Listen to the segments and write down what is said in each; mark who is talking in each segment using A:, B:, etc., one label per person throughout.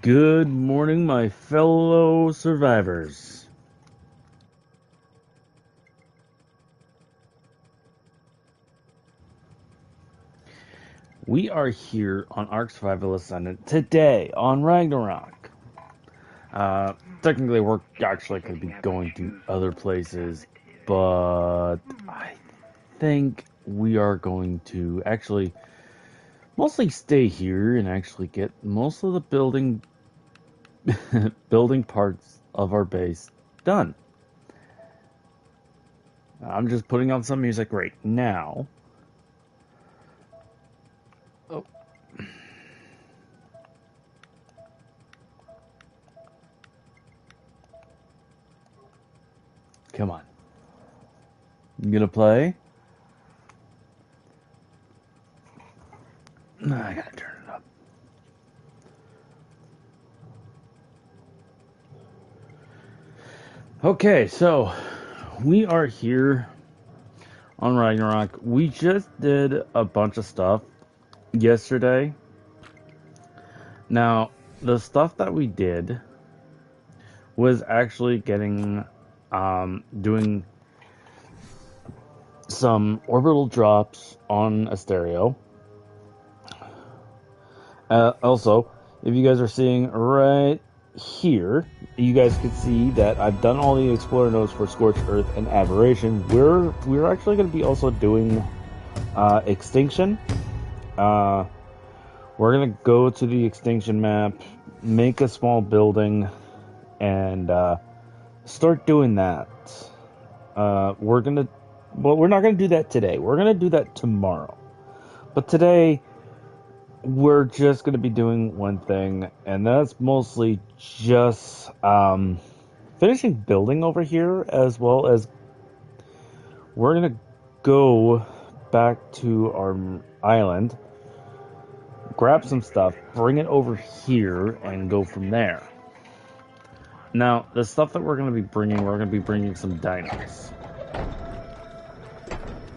A: Good morning, my fellow survivors. We are here on Ark Survival Ascended today on Ragnarok. Technically, we're actually going to be going to other places, but I think we are going to actually mostly stay here and actually get most of the building parts of our base done. I'm just putting on some music right now. Oh. Come on. You gonna play? I gotta turn it up. Okay, so we are here on Ragnarok. We just did a bunch of stuff yesterday. Now, the stuff that we did was actually doing some orbital drops on a stereo. Also, if you guys are seeing right here, you guys can see that I've done all the explorer nodes for Scorched Earth and Aberration. We're actually going to be also doing Extinction. We're going to go to the Extinction map, make a small building, and start doing that. We're not going to do that today. We're going to do that tomorrow. But today, we're just going to be doing one thing, and that's mostly just finishing building over here, as well as we're going to go back to our island, grab some stuff, bring it over here, and go from there. Now, the stuff that we're going to be bringing some dinos.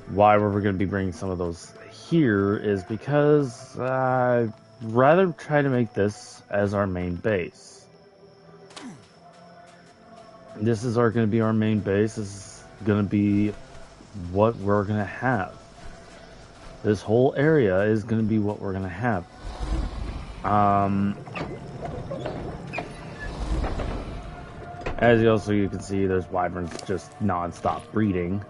A: Why we're going to be bringing some of those here is because I'd rather try to make this as our main base. This is going to be our main base. This is going to be what we're going to have. This whole area is going to be what we're going to have. As you can see, there's wyverns just non-stop breeding,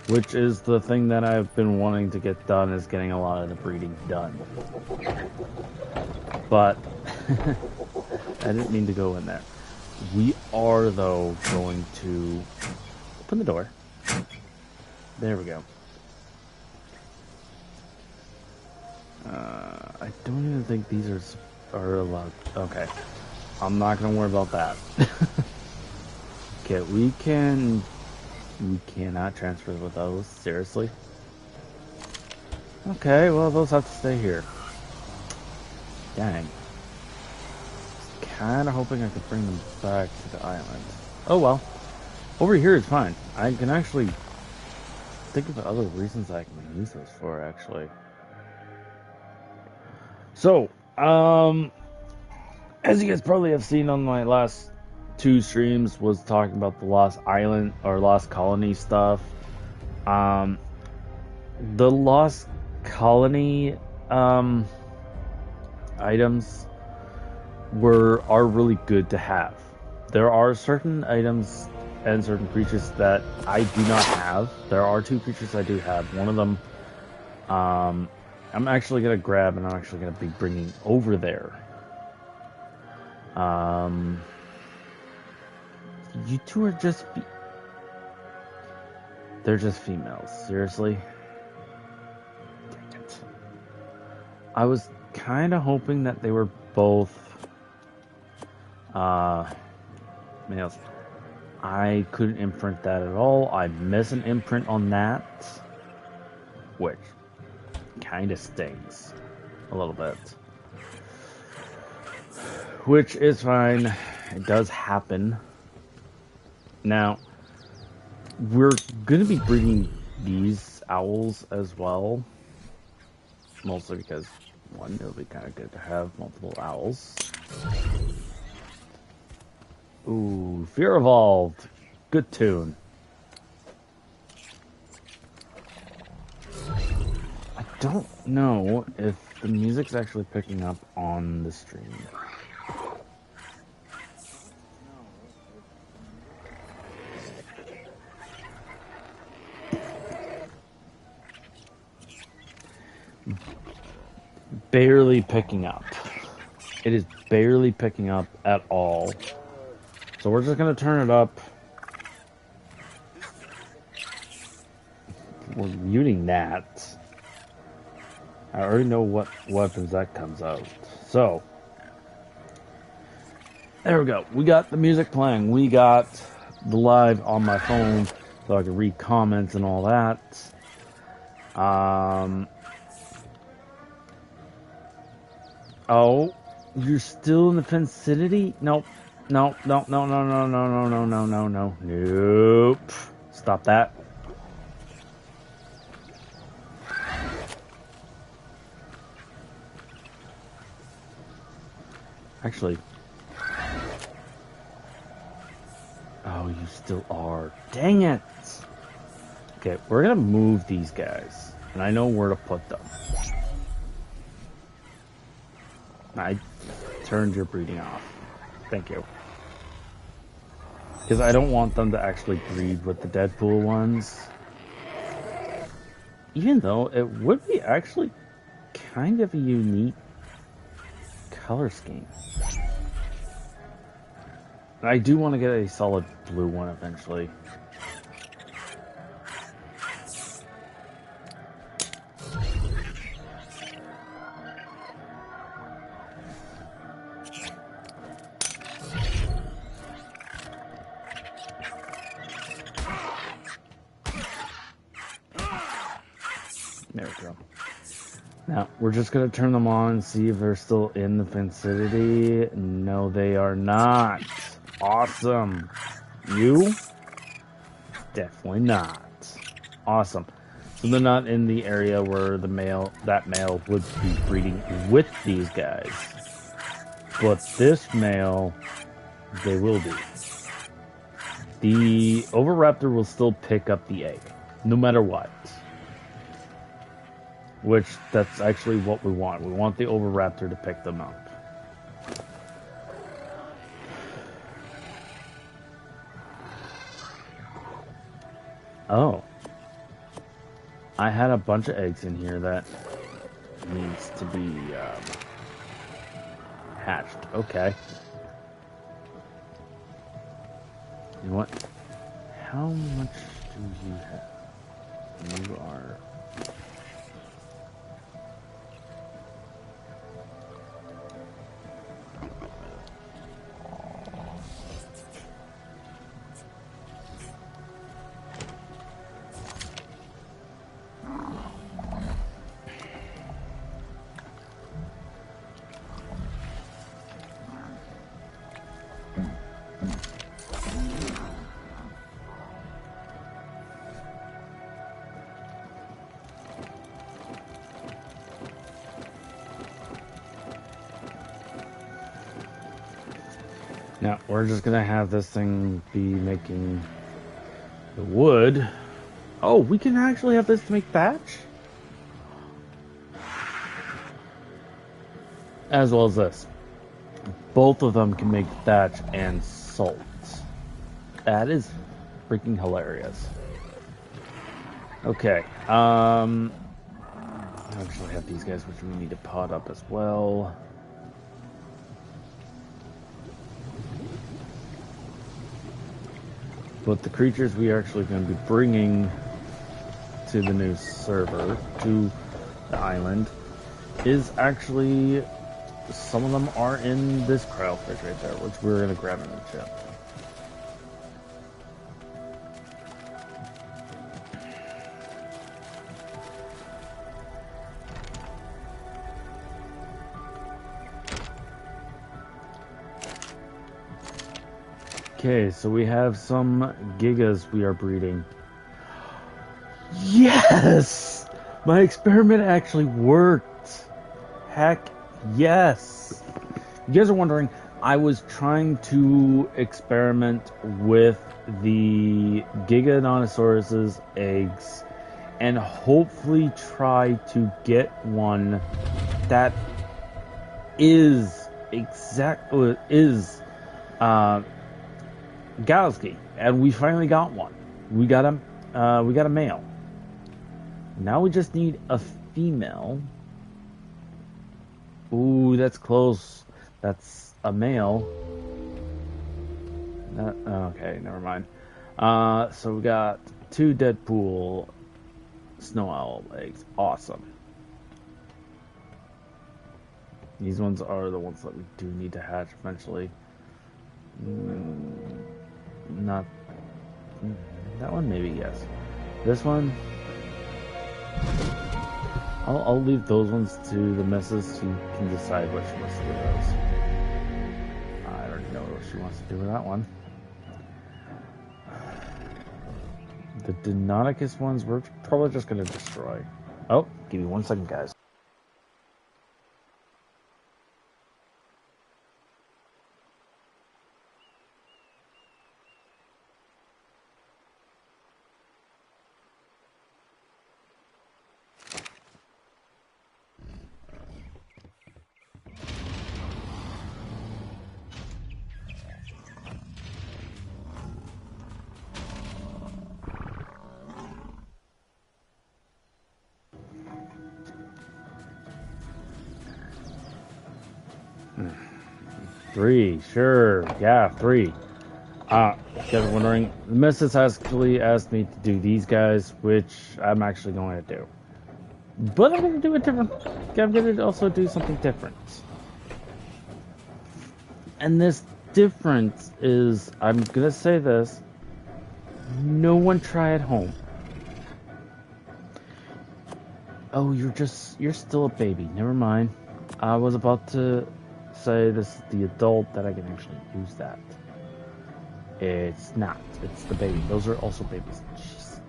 A: which is the thing that I've been wanting to get done, is getting a lot of the breeding done. But I didn't mean to go in there. We are, though, going to open the door. There we go. I don't even think these are allowed. Okay. I'm not going to worry about that. Okay, we cannot transfer with those, seriously? Okay, well, those have to stay here. Dang. Kinda hoping I could bring them back to the island. Oh well. Over here is fine. I can actually think of other reasons I can use those for, actually. So, as you guys probably have seen on my last two streams, was talking about the Lost Island or Lost Colony stuff. The Lost Colony items are really good to have. There are certain items and certain creatures that I do not have. There are two creatures I do have. One of them I'm actually gonna grab, and I'm actually gonna be bringing over there. You two are they're just females, seriously? Dang it. I was kind of hoping that they were both males. I couldn't imprint that at all. I miss an imprint on that, which kind of stings a little bit. Which is fine. It does happen. Now, we're going to be breeding these owls as well. Mostly because one. It'll be kind of good to have multiple owls. Ooh, Fear Evolved. Good tune. I don't know if the music's actually picking up on the stream. Barely picking up. It is barely picking up at all. So we're just going to turn it up. We're muting that. I already know what weapons that comes out. So, there we go. We got the music playing. We got the live on my phone so I can read comments and all that. Oh, you're still in the vicinity? Nope. No. Nope. Stop that. Actually. Oh, you still are. Dang it. Okay, we're gonna move these guys. And I know where to put them. I turned your breeding off. Thank you. Because I don't want them to actually breed with the Deadpool ones. Even though it would be actually kind of a unique color scheme. I do want to get a solid blue one eventually. There we go. Now, we're just going to turn them on and see if they're still in the vicinity. No, they are not. Awesome. You? Definitely not. Awesome. So they're not in the area where that male would be breeding with these guys. But this male, they will be. The Oviraptor will still pick up the egg, no matter what. Which, that's actually what we want. We want the Oviraptor to pick them up. Oh. I had a bunch of eggs in here that needs to be hatched. Okay. You know what? How much do you have? You are... Now, we're just gonna have this thing be making the wood. Oh, we can actually have this to make thatch? As well as this. Both of them can make thatch and salt. That is freaking hilarious. Okay, I actually have these guys, which we need to pot up as well. But the creatures we are actually going to be bringing to the new server, to the island, is actually, some of them are in this cryofish right there, which we're going to grab in the ship. Okay, so we have some gigas we are breeding. Yes! My experiment actually worked! Heck yes! You guys are wondering, I was trying to experiment with the Giganotosaurus's eggs and hopefully try to get one that is Galaxy, and we finally got one. We got a male. Now we just need a female. Ooh, that's close. That's a male. Okay, never mind. So we got 2 Deadpool snow owl eggs. Awesome. These ones are the ones that we do need to hatch eventually. Not that one, maybe yes. This one, I'll leave those ones to the missus. She can decide what she wants to do with those. I already know what she wants to do with that one. The Deinonychus ones we're probably just gonna destroy. Oh, give me 1 second, guys. Three, sure, yeah, 3. You guys are wondering, the missus actually asked me to do these guys, which I'm actually going to do. But I'm going to do it different. I'm going to also do something different. And this difference is, I'm going to say this, no one try at home. Oh, you're still a baby. Never mind. I was about to say this is the adult that I can actually use that. It's not. It's the baby. Those are also babies. Jeez.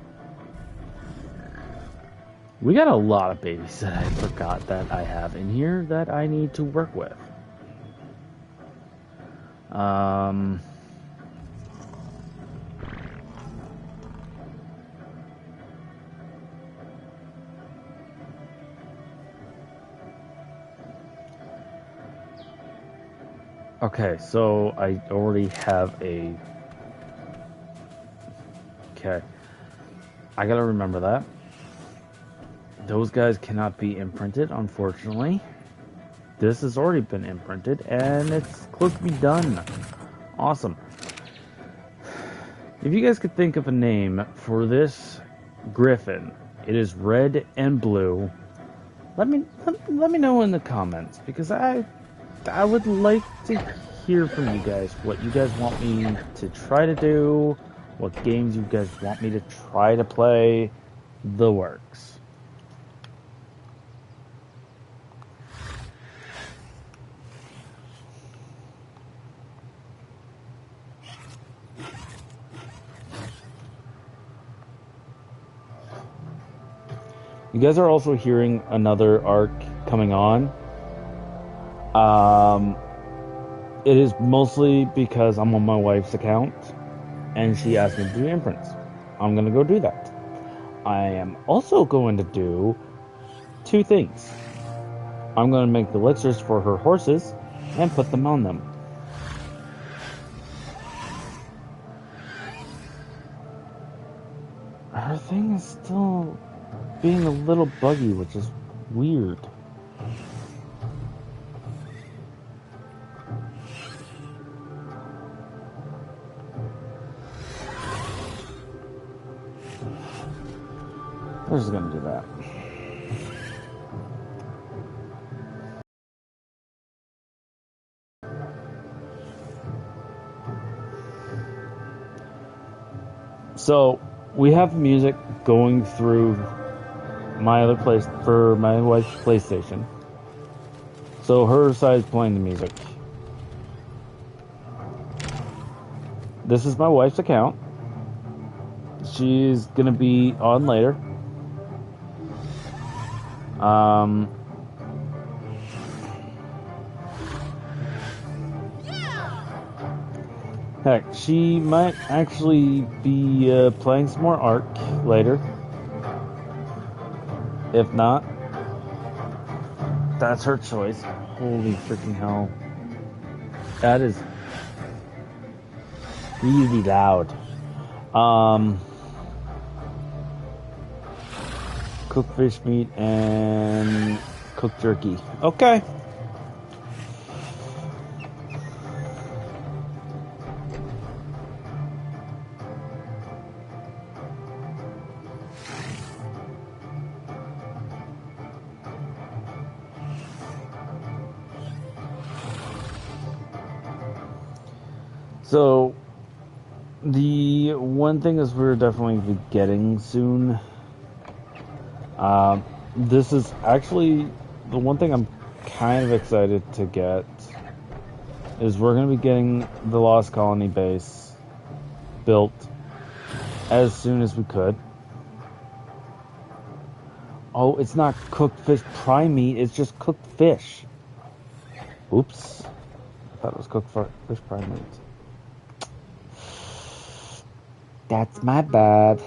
A: We got a lot of babies that I forgot that I have in here that I need to work with. Okay, so I already have a... Okay. I gotta remember that. Those guys cannot be imprinted, unfortunately. This has already been imprinted, and it's close to be done. Awesome. If you guys could think of a name for this griffin, it is red and blue. Let me know in the comments, because I would like to hear from you guys what you guys want me to try to do, what games you guys want me to try to play, the works. You guys are also hearing another Ark coming on. It is mostly because I'm on my wife's account and she asked me to do imprints. I'm gonna go do that. I am also going to do 2 things. I'm gonna make the elixirs for her horses and put them on them. Her thing is still being a little buggy, which is weird. We're just gonna do that. So we have music going through my other place for my wife's PlayStation. So her side's playing the music. This is my wife's account. She's gonna be on later. Heck, she might actually be playing some more Ark later. If not, that's her choice. Holy freaking hell. That is really loud. Cooked fish meat and cooked jerky. Okay. So, the one thing is we're definitely be getting soon. This is actually the one thing I'm kind of excited to get is we're going to be getting the Lost Colony base built as soon as we could. Oh, it's not cooked fish prime meat, it's just cooked fish. Oops. I thought it was cooked fish prime meat. That's my bad.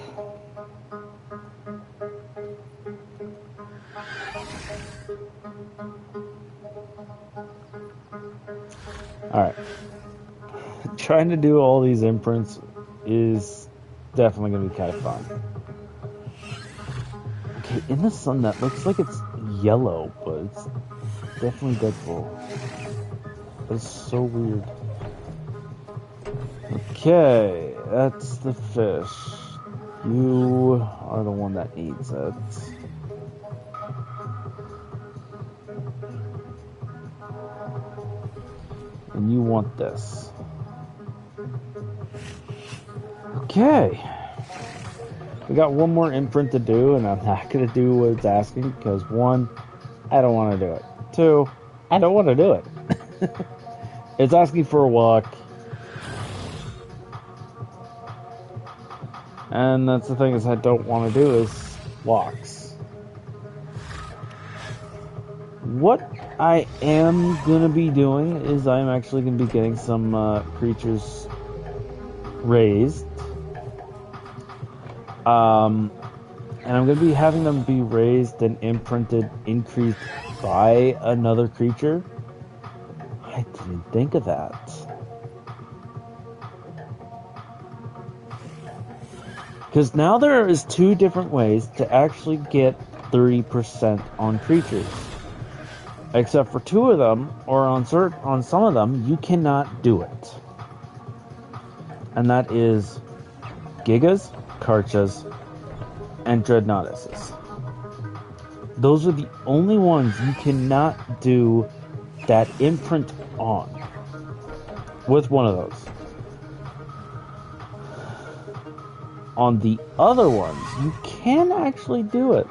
A: Alright. Trying to do all these imprints is definitely going to be kind of fun. Okay, in the sun that looks like it's yellow, but it's definitely Deadpool. But it's so weird. Okay, that's the fish. You are the one that needs it. And you want this. Okay. We got one more imprint to do, and I'm not going to do what it's asking, because one, I don't want to do it. Two, I don't want to do it. It's asking for a walk. And that's the thing is I don't want to do is walks. What I am going to be doing is I'm actually going to be getting some creatures raised. And I'm going to be having them be raised and imprinted, increased by another creature. I didn't think of that. Because now there is two different ways to actually get 30% on creatures. Except for two of them, or on some of them, you cannot do it. And that is Gigas, Karchas, and Dreadnoughtuses. Those are the only ones you cannot do that imprint on with one of those. On the other ones, you can actually do it.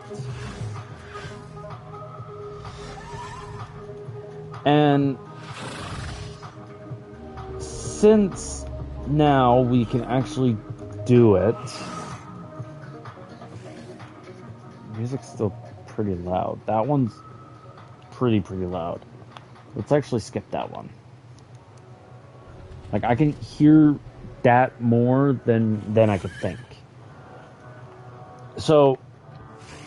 A: And since now we can actually do it, music's still pretty loud. That one's pretty loud. Let's actually skip that one. Like, I can hear that more than I could think. So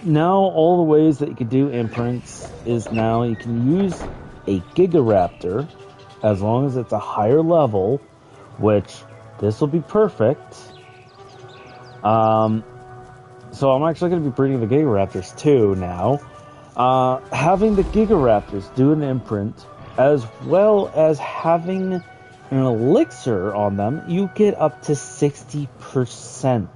A: now all the ways that you could do imprints is now you can use a Gigaraptor as long as it's a higher level, which this will be perfect. So I'm actually going to be breeding the Gigaraptors too now. Having the Gigaraptors do an imprint as well as having an elixir on them, you get up to 60%.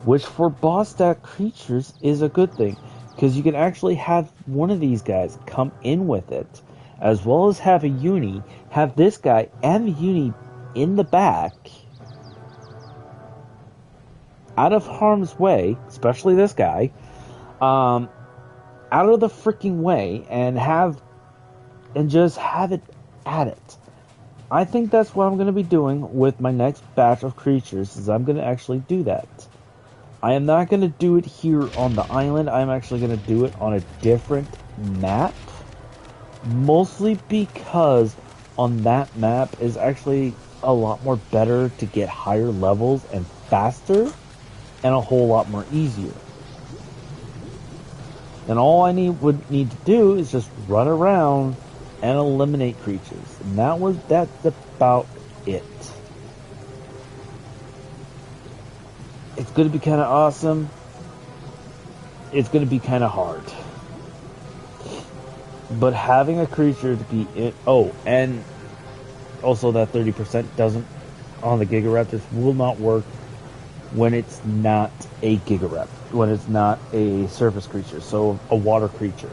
A: Which for boss stat creatures is a good thing, because you can actually have one of these guys come in with it, as well as have a uni, have this guy and the uni in the back, out of harm's way, especially this guy, out of the freaking way, and just have it at it. I think that's what I'm going to be doing with my next batch of creatures, is I'm going to actually do that. I am not going to do it here on the island. I'm actually going to do it on a different map. Mostly because on that map is actually a lot more better to get higher levels and faster, and a whole lot more easier. And all I would need to do is just run around and eliminate creatures. And that's about it. It's going to be kind of awesome. It's going to be kind of hard. But having a creature to be in... Oh, and also that 30% doesn't... on the Gigaraptors will not work when it's not a Gigaraptor. When it's not a surface creature. So, a water creature.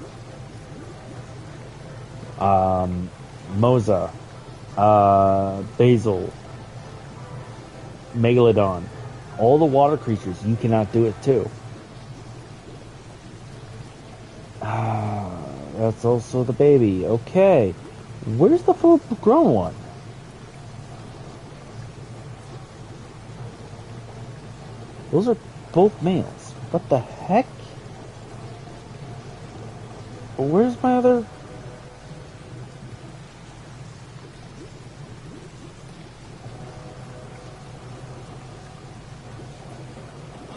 A: Moza. Basil. Megalodon. All the water creatures, you cannot do it too. That's also the baby. Okay. Where's the full grown one? Those are both males. What the heck? Where's my other...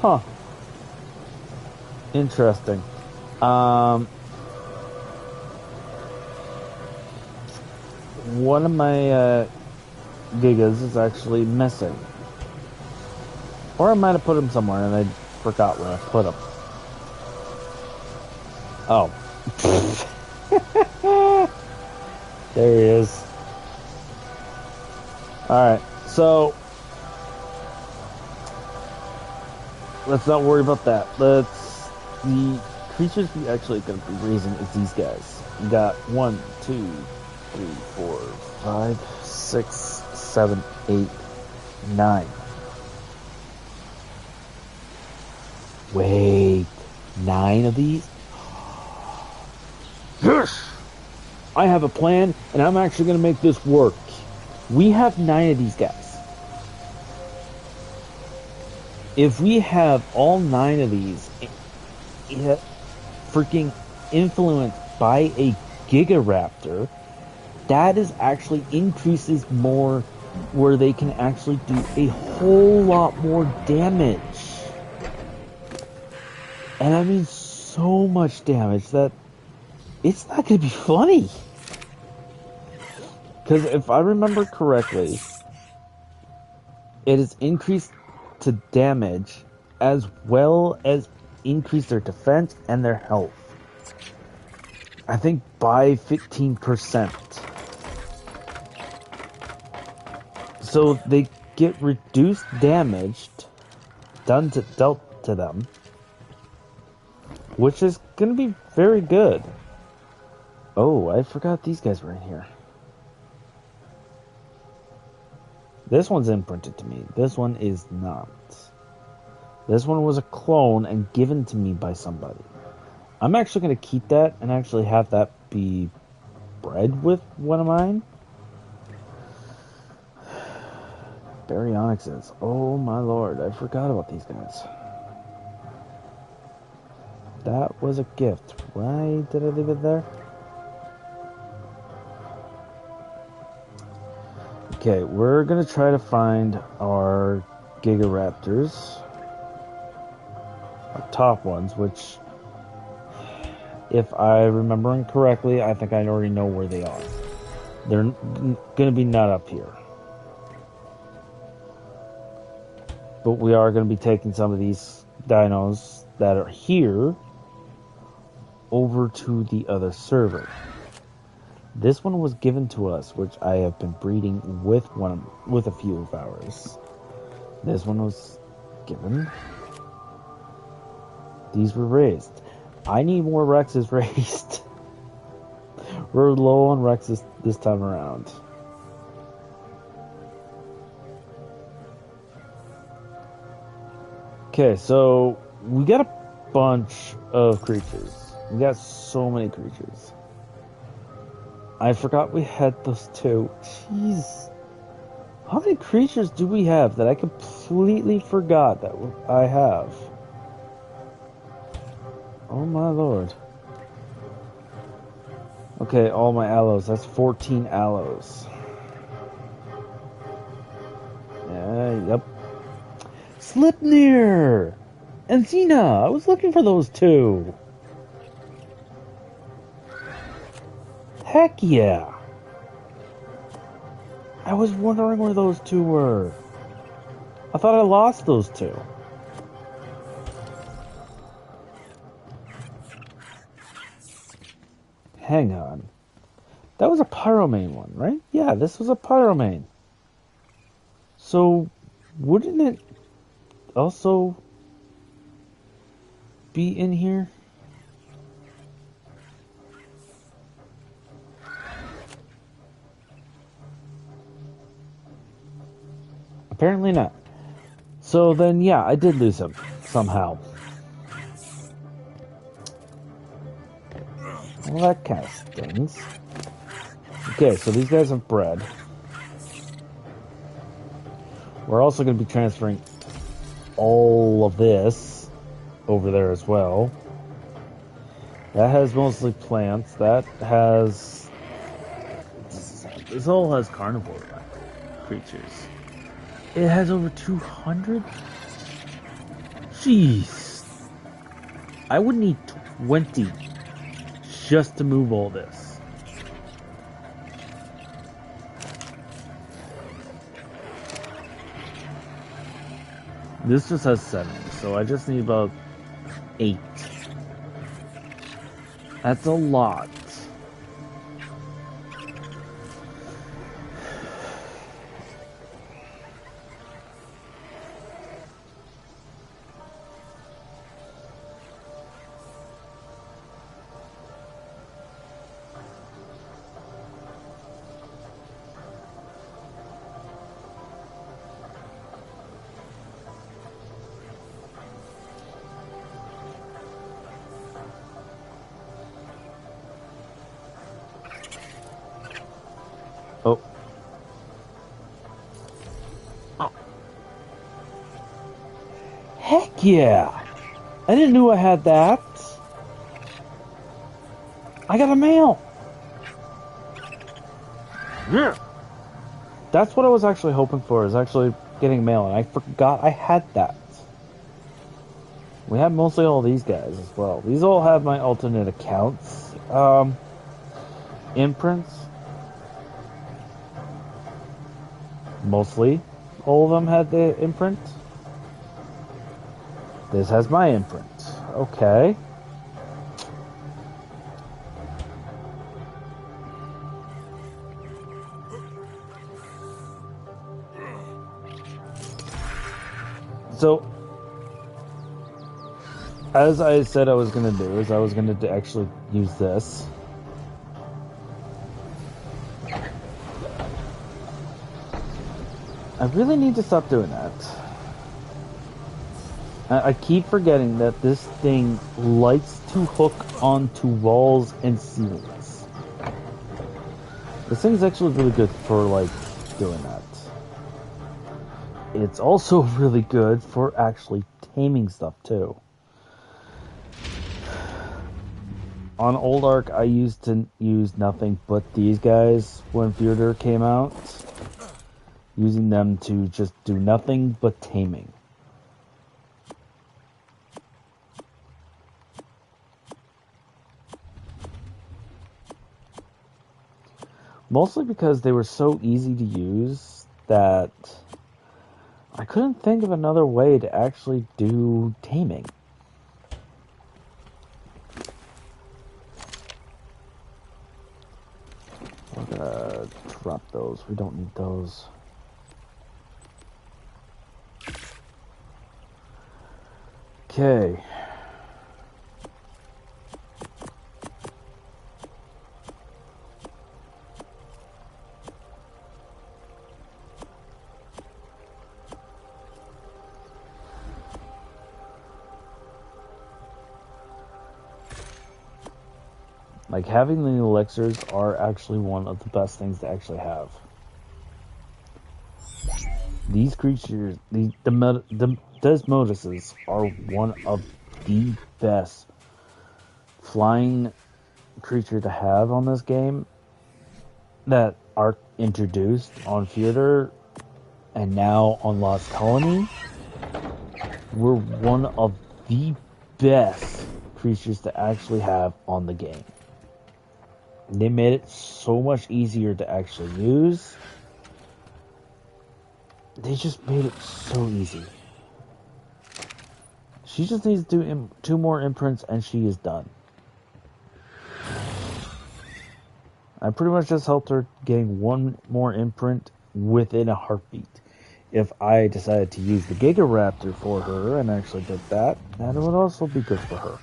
A: Huh. Interesting. One of my Gigas is actually missing. Or I might have put him somewhere and I forgot where I put him. Oh. There he is. Alright, so let's not worry about that. The creatures we actually going to be raising is these guys. We got 1, 2, 3, 4, 5, 6, 7, 8, 9. Wait, 9 of these? Yes! I have a plan, and I'm actually going to make this work. We have 9 of these guys. If we have all 9 of these freaking influenced by a Gigaraptor, that is actually increases more where they can actually do a whole lot more damage. And I mean so much damage that it's not going to be funny. Because if I remember correctly, it is increased to damage as well as increase their defense and their health. I think by 15%. So they get reduced damage dealt to them, which is going to be very good. Oh, I forgot these guys were in here. This one's imprinted to me. This one is not. This one was a clone and given to me by somebody. I'm actually going to keep that and actually have that be bred with one of mine. Baryonyxes. Oh my lord, I forgot about these guys. That was a gift. Why did I leave it there? Okay, we're gonna try to find our Gigaraptors. Our top ones, which, if I remember correctly, I think I already know where they are. They're gonna be not up here. But we are gonna be taking some of these dinos that are here over to the other server. This one was given to us, which I have been breeding with a few of ours. This one was given. These were raised. I need more Rexes raised. We're low on Rexes this time around. Okay, so we got a bunch of creatures. We got so many creatures. I forgot we had those two. Jeez. How many creatures do we have that I completely forgot that I have? Oh my lord. Okay, all my aloes. That's 14 aloes. Yep. Slipnir! And Xena! I was looking for those two! Heck yeah! I was wondering where those two were. I thought I lost those two. Hang on. That was a Pyromane one, right? Yeah, this was a Pyromane. So, wouldn't it also be in here? Apparently not. So then, yeah, I did lose him somehow. Well, that kind of stings. Okay, so these guys have bread. We're also going to be transferring all of this over there as well. That has mostly plants. That has... This all has carnivore creatures. It has over 200? Jeez. I would need 20 just to move all this. This just has 7, so I just need about 8. That's a lot. Oh. Oh. Heck yeah! I didn't know I had that. I got a mail. Yeah. That's what I was actually hoping for, is actually getting mail, and I forgot I had that. We have mostly all these guys as well. These all have my alternate accounts. Imprints. Mostly all of them had the imprint. This has my imprint. Okay. So, as I said I was going to do, is I was going to actually use this. I really need to stop doing that. I keep forgetting that this thing likes to hook onto walls and ceilings. This thing's actually really good for, like, doing that. It's also really good for actually taming stuff, too. On Old Ark, I used to use nothing but these guys when Theater came out. Using them to just do nothing but taming. Mostly because they were so easy to use that I couldn't think of another way to actually do taming. We're gonna drop those. We don't need those. Okay. Like, having the elixirs are actually one of the best things to actually have. These creatures, the Desmoduses, are one of the best flying creature to have on this game that are introduced on Theater. And now on Lost Colony, we're one of the best creatures to actually have on the game. They made it so much easier to actually use. They just made it so easy. She just needs to do 2 more imprints and she is done. I pretty much just helped her getting 1 more imprint within a heartbeat. If I decided to use the Giga Raptor for her and actually did that, that would also be good for her.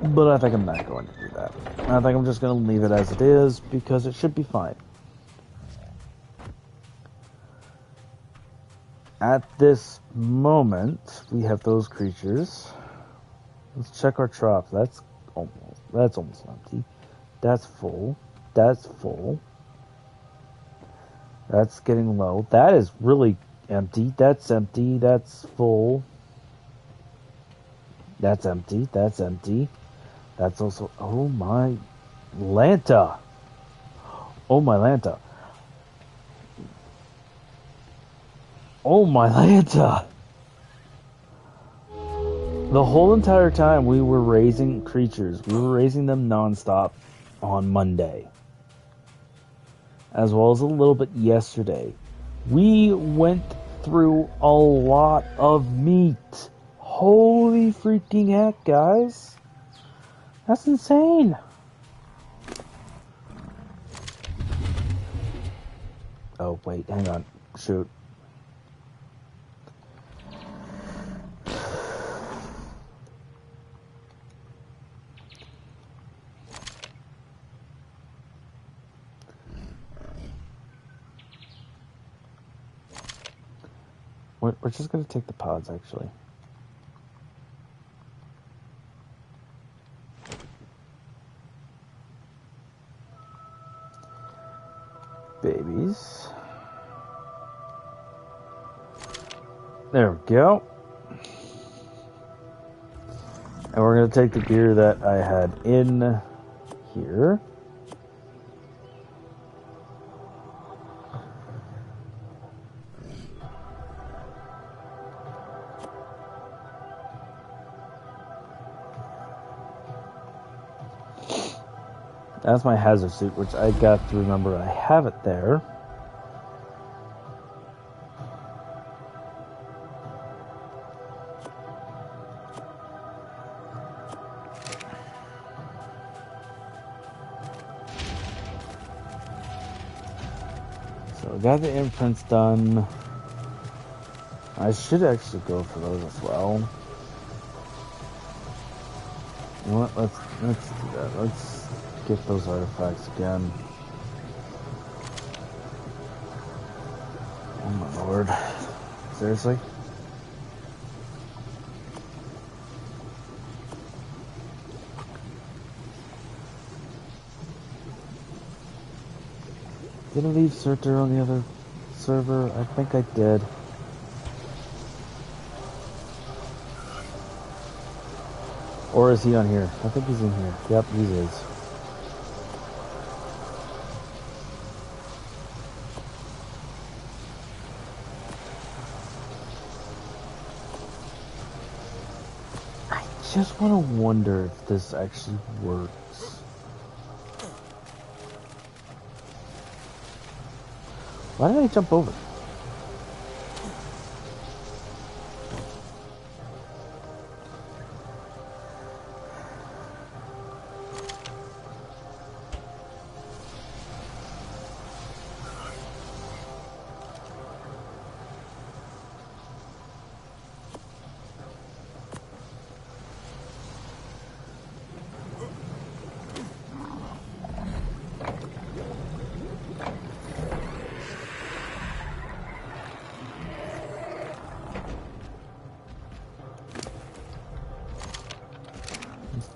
A: But I think I'm not going to do that. I think I'm just going to leave it as it is because it should be fine. At this moment, we have those creatures. Let's check our trough. That's almost empty. That's full. That's full. That's getting low. That is really empty. That's empty. That's full. That's empty. That's empty. That's also... Oh my... Lanta! Oh my Lanta. Oh my Lanta! The whole entire time we were raising creatures, we were raising them non-stop on Monday. As well as a little bit yesterday. We went through a lot of meat. Holy freaking heck, guys. That's insane. Oh, wait, hang on. Shoot. We're just going to take the pods, actually. Babies. There we go. And we're going to take the gear that I had in here. That's my hazard suit, which I got to remember I have it there. So I got the imprints done. I should actually go for those as well. You know what? Let's do that. Let's get those artifacts again. Oh my lord. Seriously? Did I leave Surtur on the other server? I think I did. Or is he on here? I think he's in here. Yep, he is. I just want to wonder if this actually works. Why did I jump over?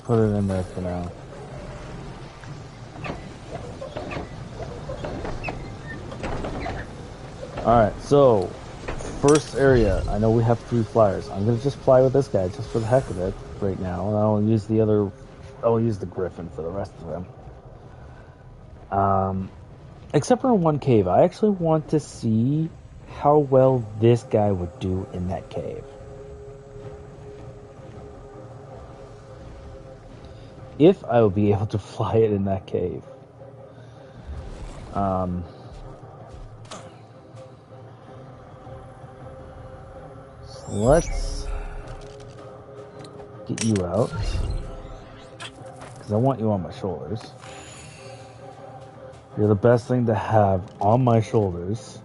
A: Put it in there for now. Alright, so first area. I know we have 3 flyers. I'm gonna just fly with this guy just for the heck of it right now, and I'll use the other. I'll use the Griffin for the rest of them. Except for in one cave. I actually want to see how well this guy would do in that cave. If I will be able to fly it in that cave. So let's get you out. Because I want you on my shoulders. You're the best thing to have on my shoulders.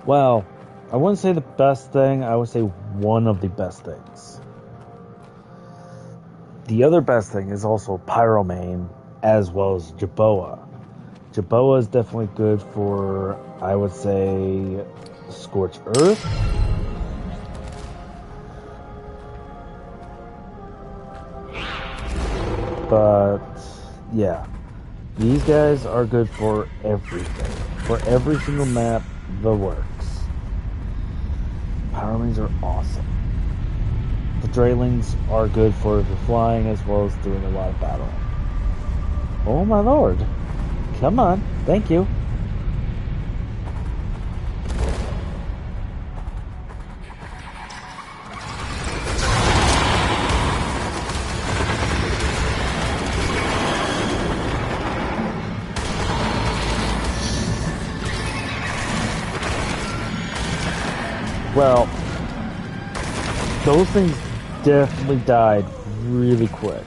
A: Well, I wouldn't say the best thing. I would say one of the best things. The other best thing is also Pyromane as well as Jaboa. Jaboa is definitely good for, I would say, Scorch Earth. But, yeah. These guys are good for everything. For every single map, the works. Pyromanes are awesome. The Draylings are good for the flying as well as doing a lot of battling. Oh my lord. Come on. Thank you. Well, those things definitely died really quick.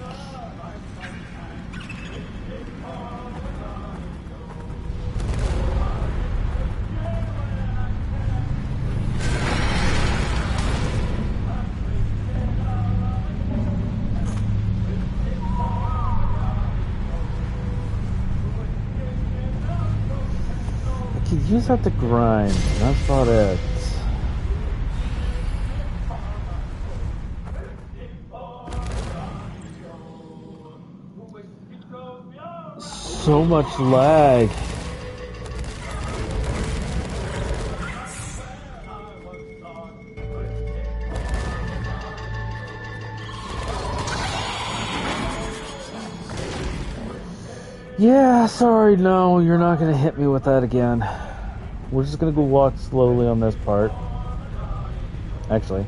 A: I could use that to grind, that's about it. So much lag. Yeah, sorry, no, you're not gonna hit me with that again. We're just gonna go walk slowly on this part. Actually.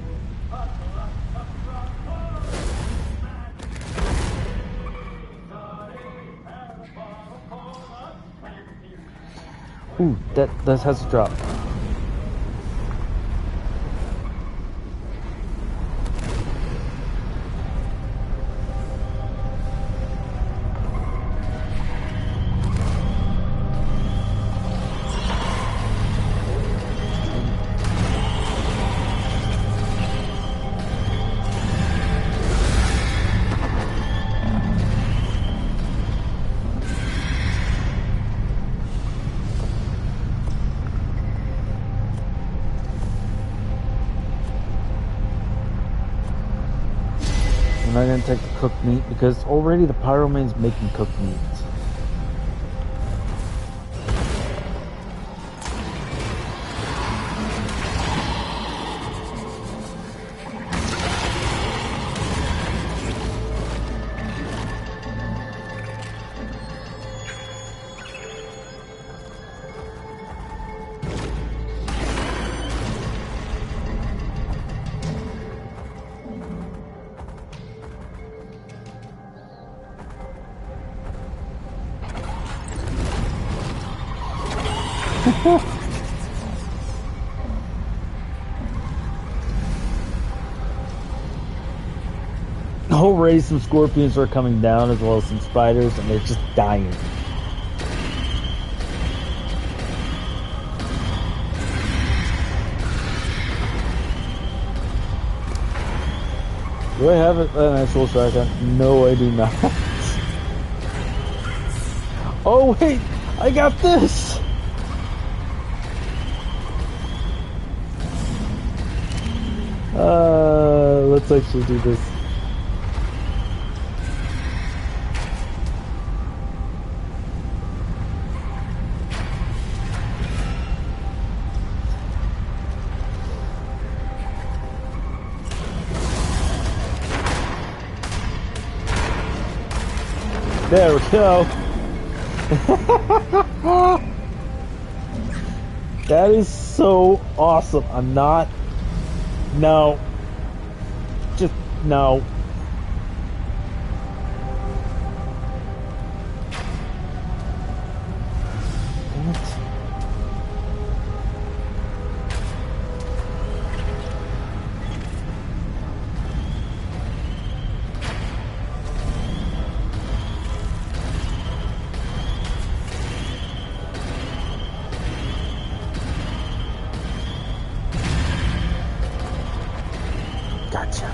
A: Ooh, that has to drop. I'm not gonna take the cooked meat because already the Pyromane's making cooked meat. Already some scorpions are coming down as well as some spiders and they're just dying. Do I have an actual shotgun? No, I do not. Oh wait, I got this! Let's actually do this. There we go. That is so awesome. I'm not. No. Just no. Damn it. Gotcha.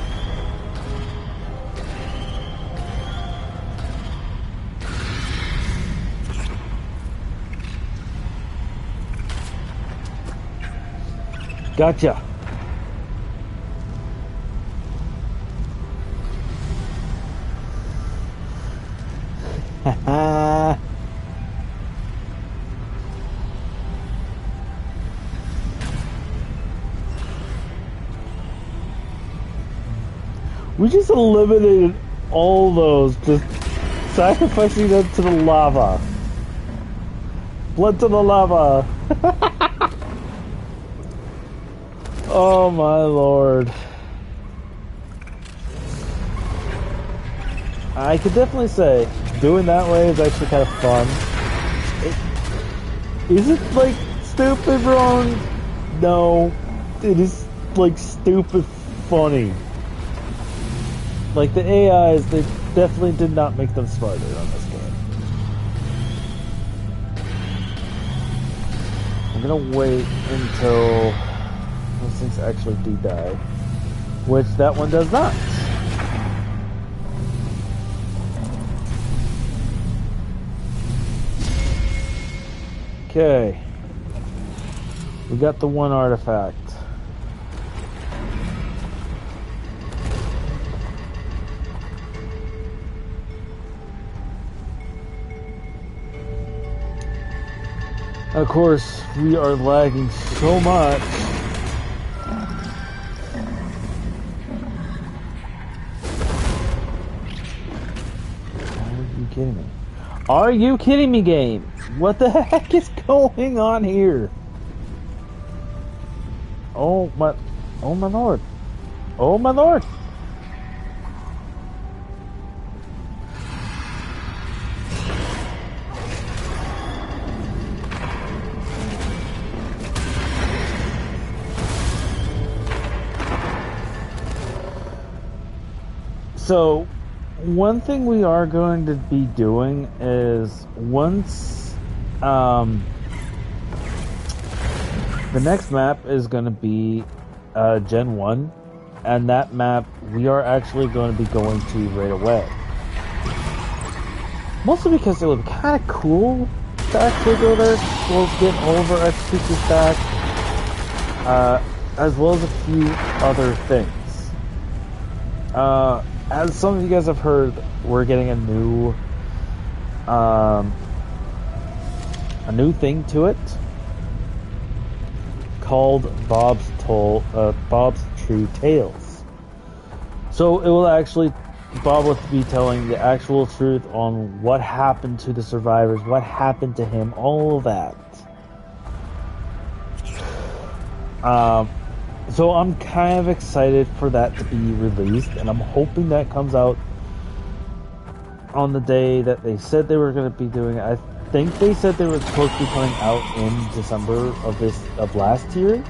A: Gotcha. Haha. We just eliminated all those, just sacrificing them to the lava. Blood to the lava. Oh my lord. I could definitely say doing that way is actually kind of fun. Is it like stupid wrong? No. It is like stupid funny. Like the AIs, they definitely did not make them smarter on this game. I'm gonna wait until those things actually do die, which that one does not. Okay, we got the one artifact. Of course, we are lagging so much. Are you kidding me? Are you kidding me, game? What the heck is going on here? Oh my lord. Oh my lord. So, one thing we are going to be doing is once the next map is going to be Gen 1, and that map we are actually going to be going to right away. Mostly because it would be kind of cool to actually go there, as well as get all of our executions back, as well as a few other things. As some of you guys have heard, we're getting a new thing to it called Bob's True Tales. So it will actually, Bob will be telling the actual truth on what happened to the survivors, what happened to him, all of that. So I'm kind of excited for that to be released, and I'm hoping that comes out on the day that they said they were going to be doing it. I think they said they were supposed to be coming out in December of last year,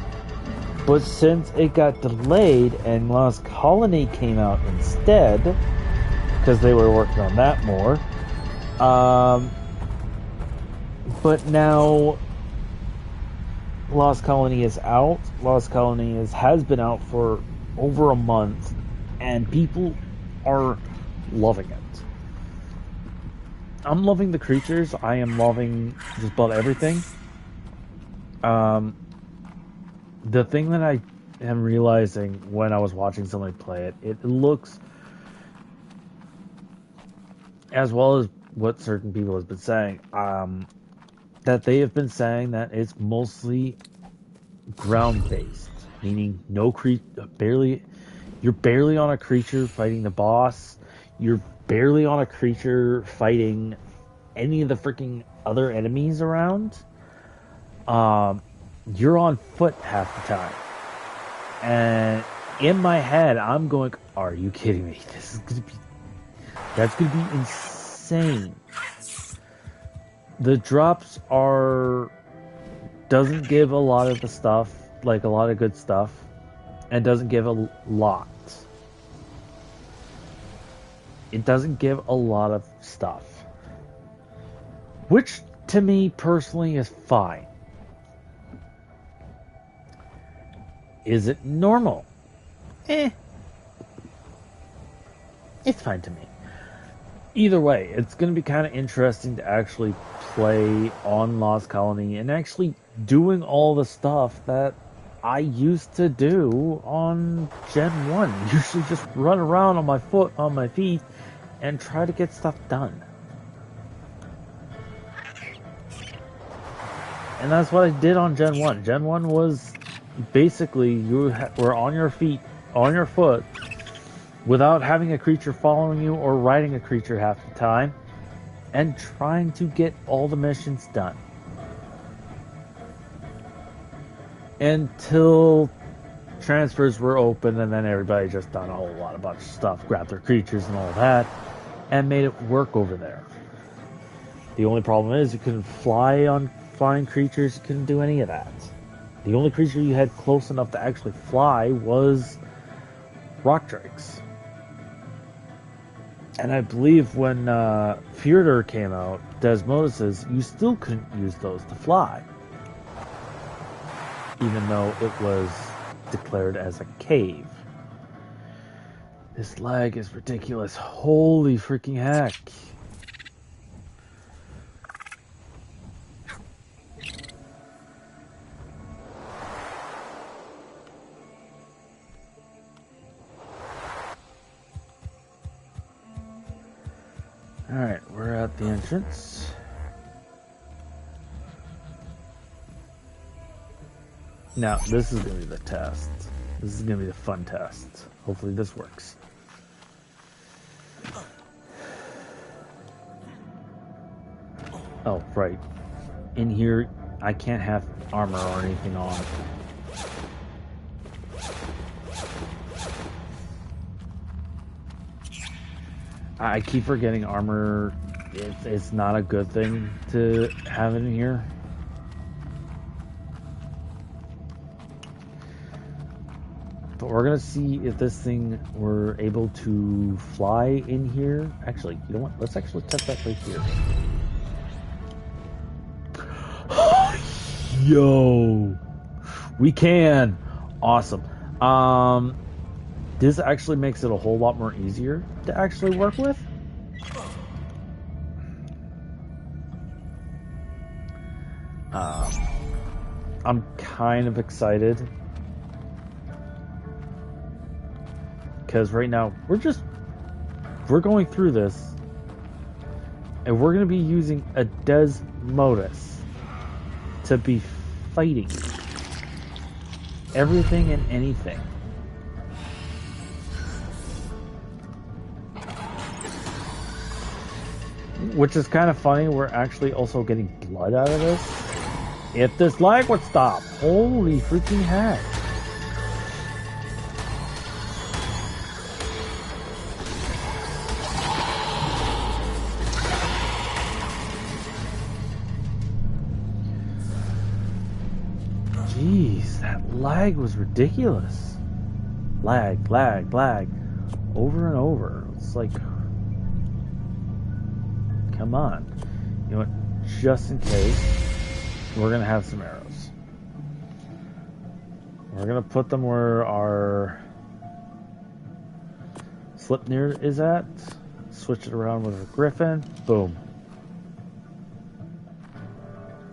A: but since it got delayed and Lost Colony came out instead, because they were working on that more, but now Lost Colony is out. Lost Colony has been out for over a month, and people are loving it. I'm loving the creatures. I am loving just about everything. The thing that I am realizing when I was watching somebody play it, it looks, as well as what certain people have been saying, that they have been saying that it's mostly ground-based, meaning no you're barely on a creature fighting the boss. You're barely on a creature fighting any of the freaking other enemies around, you're on foot half the time. And in my head, I'm going, are you kidding me? That's gonna be insane. The drops doesn't give a lot of the stuff, like a lot of good stuff, and doesn't give a lot. It doesn't give a lot of stuff. Which, to me, personally, is fine. Is it normal? It's fine to me. Either way, it's going to be kind of interesting to actually play on Lost Colony and actually doing all the stuff that I used to do on Gen 1. Usually just run around on my feet, and try to get stuff done. And that's what I did on Gen 1. Gen 1 was basically you were on your feet, on your foot, without having a creature following you or riding a creature half the time, and trying to get all the missions done. Until transfers were open, and then everybody just done a whole bunch of stuff, grabbed their creatures and all that, and made it work over there. The only problem is you couldn't fly on flying creatures, you couldn't do any of that. The only creature you had close enough to actually fly was rock drakes. And I believe when Fjordur came out, Desmodus's, you still couldn't use those to fly. Even though it was declared as a cave. This lag is ridiculous. Holy freaking heck. Alright, we're at the entrance. Now, this is going to be the test. This is going to be the fun test. Hopefully this works. Oh, right. In here, I can't have armor or anything on. I keep forgetting armor. It's not a good thing to have in here. But we're gonna see if this thing we're able to fly in here. Actually, you know what? Let's actually test that right here. Yo, we can. Awesome. This actually makes it a whole lot more easier to actually work with. I'm kind of excited because right now we're going through this, and we're going to be using a Desmodus to be fighting everything and anything. Which is kind of funny, we're actually also getting blood out of this. If this lag would stop. Holy freaking heck. Jeez, that lag was ridiculous. Lag. Over and over. It's like... Come on. You know what? Just in case, we're going to have some arrows. We're going to put them where our Slipnir is at. Switch it around with a Griffin. Boom.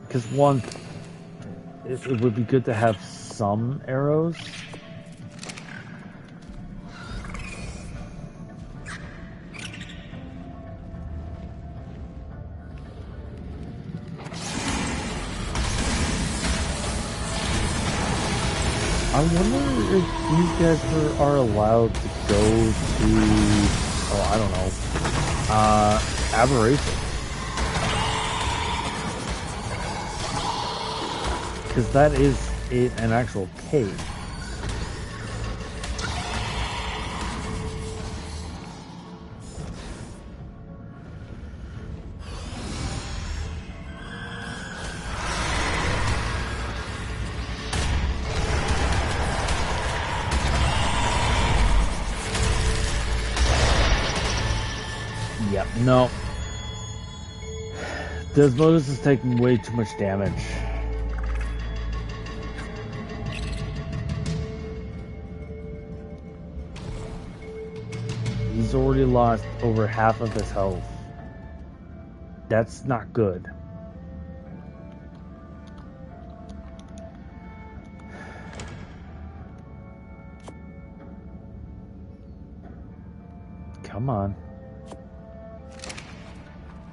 A: Because one, it would be good to have some arrows. I wonder if these guys are allowed to go to, oh, I don't know, Aberration. Because that is an actual cave. Yep, no. Desmodus is taking way too much damage. He's already lost over half of his health. That's not good. Come on.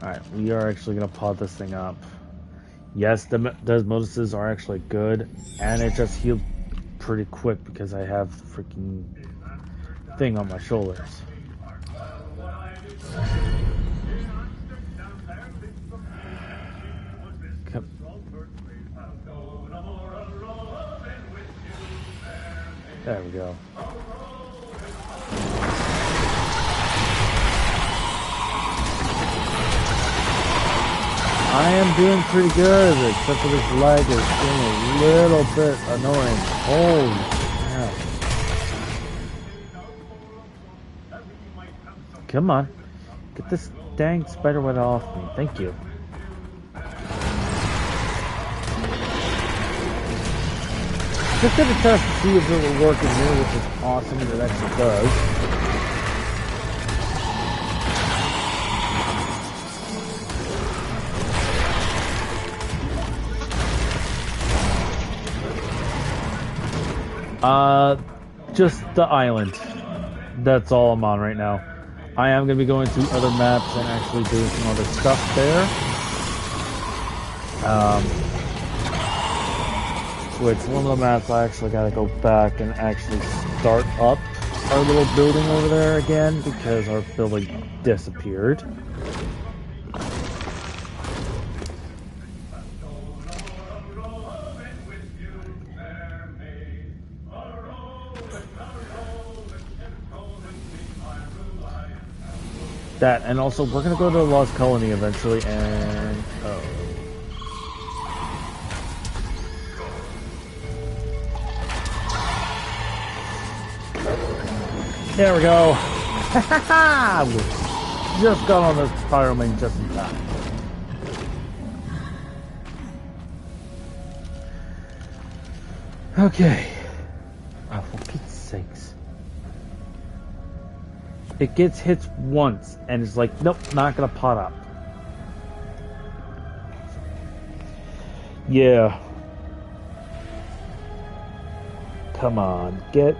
A: Alright, we are actually going to pod this thing up. Yes, the Desmoduses are actually good, and it just healed pretty quick because I have the freaking thing on my shoulders. There we go. I am doing pretty good, except for this lag is being a little bit annoying. Holy crap. Come on. Get this dang spider web off me. Thank you. Just gonna test to see if it will work in here, which is awesome. It actually does. Just the island. That's all I'm on right now. I am going to be going to other maps and actually doing some other stuff there. Which one of the maps I actually got to go back and actually start up our little building over there again because our building disappeared. That, and also we're gonna go to the Lost Colony eventually, and there we go. Just got on this pyromane just in time. Okay. Oh, for Pete's sakes. It gets hit once, and it's like, nope, not gonna pot up. Yeah. Come on, get...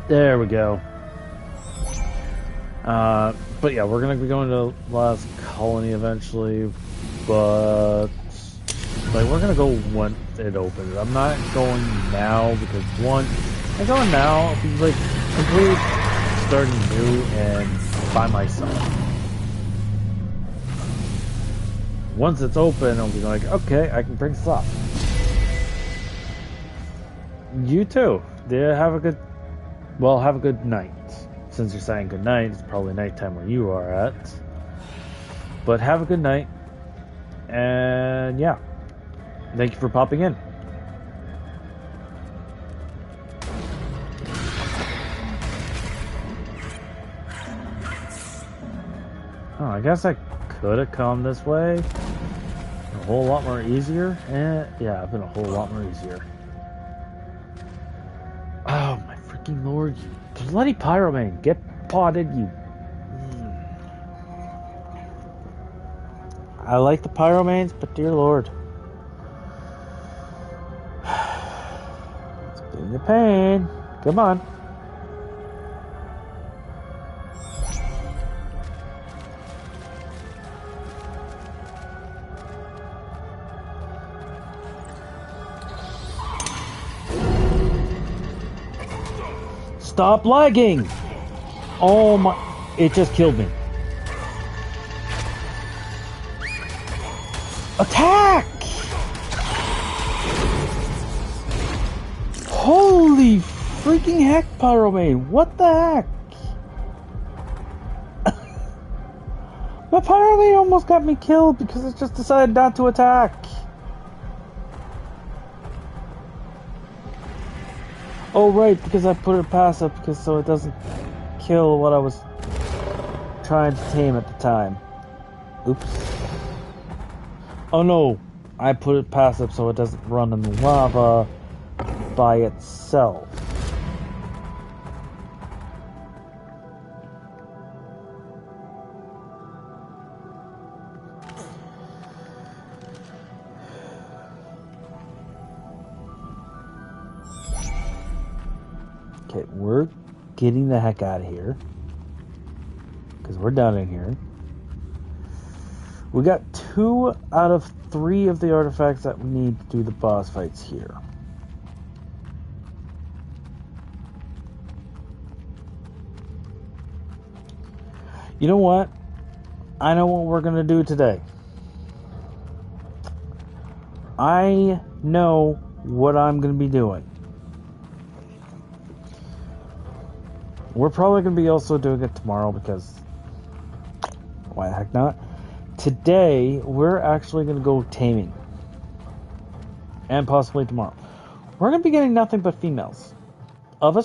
A: There we go. But yeah, we're gonna be going to Lost Colony eventually, but... like, we're gonna go when it opens. I'm not going now, because one... I'm going now, I'll be like completely starting new and by myself. Once it's open, I'll be like, okay, I can bring stuff. You too. Have a good, well, have a good night. Since you're saying good night, it's probably nighttime where you are at. But have a good night. And yeah, thank you for popping in. Oh, I guess I could have come this way. A whole lot more easier. Yeah, I've been a whole lot more easier. Oh my freaking lord, you bloody pyromane. Get potted, you. I like the pyromanes, but dear lord. It's being a pain. Come on. Stop lagging! Oh my... it just killed me. Attack! Holy freaking heck, Pyromane! What the heck? My Pyromane almost got me killed because it just decided not to attack. Oh right, because I put it passive because so it doesn't kill what I was trying to tame at the time. Oops. Oh no, I put it passive so it doesn't run in the lava by itself. Okay, we're getting the heck out of here. Because we're down in here. We got 2 out of 3 of the artifacts that we need to do the boss fights here. You know what? I know what we're going to do today. I know what I'm going to be doing. We're probably going to be also doing it tomorrow because why the heck not? Today, we're actually going to go taming. And possibly tomorrow. We're going to be getting nothing but females. Of us.